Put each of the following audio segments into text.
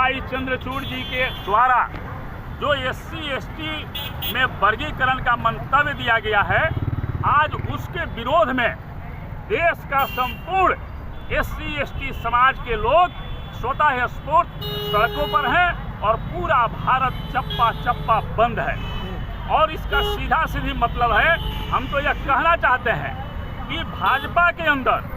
DY Chandrachud जी के द्वारा जो SC/ST में वर्गीकरण का मंतव्य दिया गया है, आज उसके विरोध में देश का संपूर्ण SC/ST समाज के लोग स्वतः स्फूर्त सड़कों पर हैं और पूरा भारत चप्पा चप्पा बंद है। और इसका सीधा सीधी मतलब है, हम तो यह कहना चाहते हैं कि भाजपा के अंदर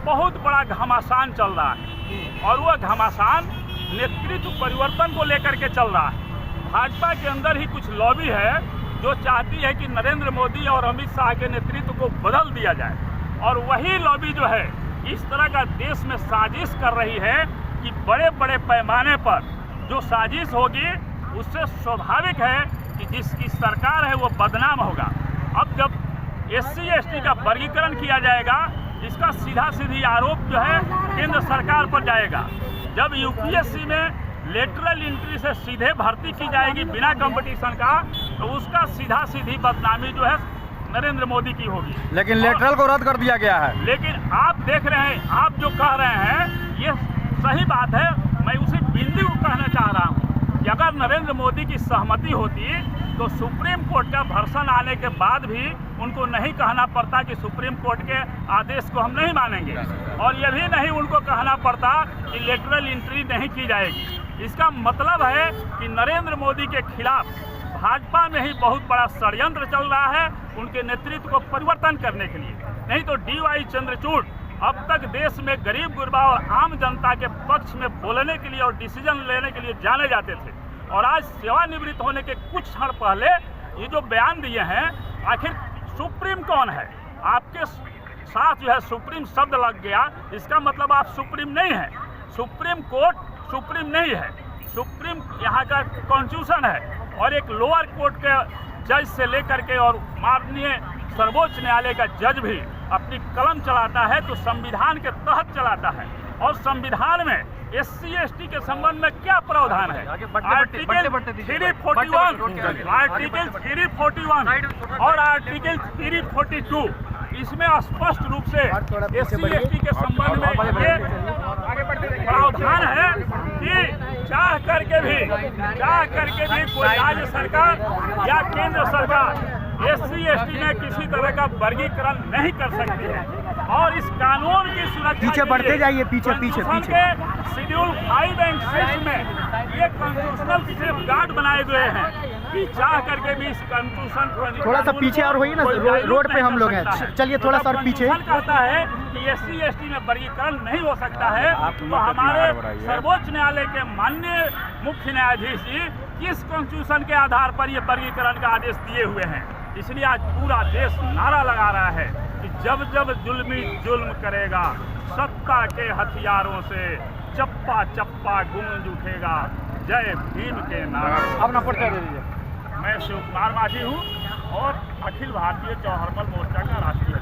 बहुत बड़ा घमासान चल रहा है और वह घमासान नेतृत्व परिवर्तन को लेकर के चल रहा है। भाजपा के अंदर ही कुछ लॉबी है जो चाहती है कि नरेंद्र मोदी और अमित शाह के नेतृत्व को बदल दिया जाए, और वही लॉबी जो है इस तरह का देश में साजिश कर रही है कि बड़े बड़े पैमाने पर जो साजिश होगी उससे स्वाभाविक है कि जिसकी सरकार है वो बदनाम होगा। अब जब SC/ST का वर्गीकरण किया जाएगा, इसका सीधा सीधी आरोप जो है केंद्र सरकार पर जाएगा। जब UPSC में लेटरल एंट्री से सीधे भर्ती की जाएगी बिना कंपटीशन का, तो उसका सीधा सीधी बदनामी जो है नरेंद्र मोदी की होगी। लेकिन लेटरल को रद्द कर दिया गया है। लेकिन आप देख रहे हैं, आप जो कह रहे हैं ये सही बात है। मैं उसी बिंदु को कहना चाह रहा हूँ कि अगर नरेंद्र मोदी की सहमति होती तो सुप्रीम कोर्ट का भर्सन आने के बाद भी उनको नहीं कहना पड़ता कि सुप्रीम कोर्ट के आदेश को हम नहीं मानेंगे, और यह भी नहीं उनको कहना पड़ता कि लेटरल एंट्री नहीं की जाएगी। इसका मतलब है कि नरेंद्र मोदी के खिलाफ भाजपा में ही बहुत बड़ा षड्यंत्र चल रहा है उनके नेतृत्व को परिवर्तन करने के लिए। नहीं तो DY चंद्रचूड़ अब तक देश में गरीब गुरबा और आम जनता के पक्ष में बोलने के लिए और डिसीजन लेने के लिए जाने जाते थे, और आज सेवानिवृत्त होने के कुछ क्षण पहले ये जो बयान दिए हैं, आखिर सुप्रीम कौन है? आपके साथ जो है सुप्रीम शब्द लग गया, इसका मतलब आप सुप्रीम नहीं है। सुप्रीम कोर्ट सुप्रीम नहीं है, सुप्रीम यहाँ का कॉन्स्टिट्यूशन है, और एक लोअर कोर्ट के जज से लेकर के और माननीय सर्वोच्च न्यायालय का जज भी अपनी कलम चलाता है तो संविधान के तहत चलाता है। और संविधान में SC/ST के संबंध में क्या प्रावधान है? आर्टिकल 341 और आर्टिकल 342, इसमें स्पष्ट रूप से SC/ST के संबंध में ये प्रावधान है कि चाह करके भी कोई राज्य सरकार या केंद्र सरकार SC/ST में किसी तरह का वर्गीकरण नहीं कर सकती है। और इस कानून की सुरक्षा पीछे बढ़ते जाइए, पीछे शेड्यूल 5 एंड 6 में ये कॉन्स्टिट्यूशनल सेफ गार्ड बनाए गए हैं कि चाह करके भी इस कॉन्स्टिट्यूशन को थोड़ा सा पीछे और होइए ना, रोड पे हम लोग हैं। चलिए थोड़ा सा पीछे। कहता है कि SC/ST में वर्गीकरण नहीं हो सकता है, तो हमारे सर्वोच्च न्यायालय के माननीय मुख्य न्यायाधीश जी किस कॉन्स्टिट्यूशन के आधार पर ये वर्गीकरण का आदेश दिए हुए हैं? इसलिए आज पूरा देश नारा लगा रहा है कि जब जब जुल्मी जुल्म करेगा, सत्ता के हथियारों से चप्पा चप्पा गूंज उठेगा, जय भीम के नारा। अपना परिचय दे दीजिए। मैं शिव कुमार माझी हूँ और अखिल भारतीय चौहरमल मोर्चा का राष्ट्रीय